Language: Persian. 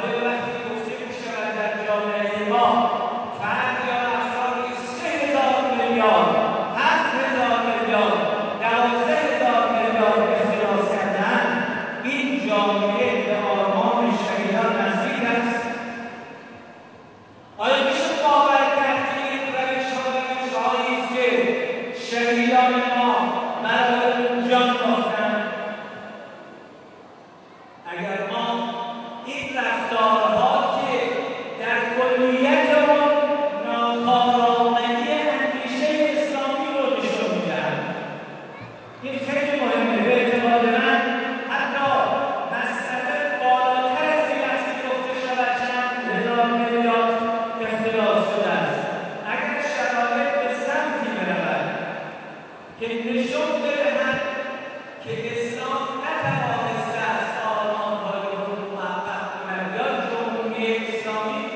وقتی گفته می‌شود در جامعه ما فرد یا افرادی 3,000 میلیارد، 7,000 میلیارد، 12,000 میلیارد اختلاس کردن، این جامعه به آرمان شهیدان نزدیک است. آیا میشه باور کرد که این روش‌هایی است که شهیدان ما برای جان باختند؟ اگر ما این رفتارها که در کلیت آن ناکارآمدی اندیشه اسلامی رو نشان می‌دهند، این خیلی مهمه. به اعتقاد من حتی مسئله بالاتر از این است که گفته شود چند هزار میلیارد اختلاس شده است. اگر شرایط به سمتی برود که نشان بدهد که اسلام نتوانسته است آرمان‌های رو محقق کند یا جمهوری اسلامی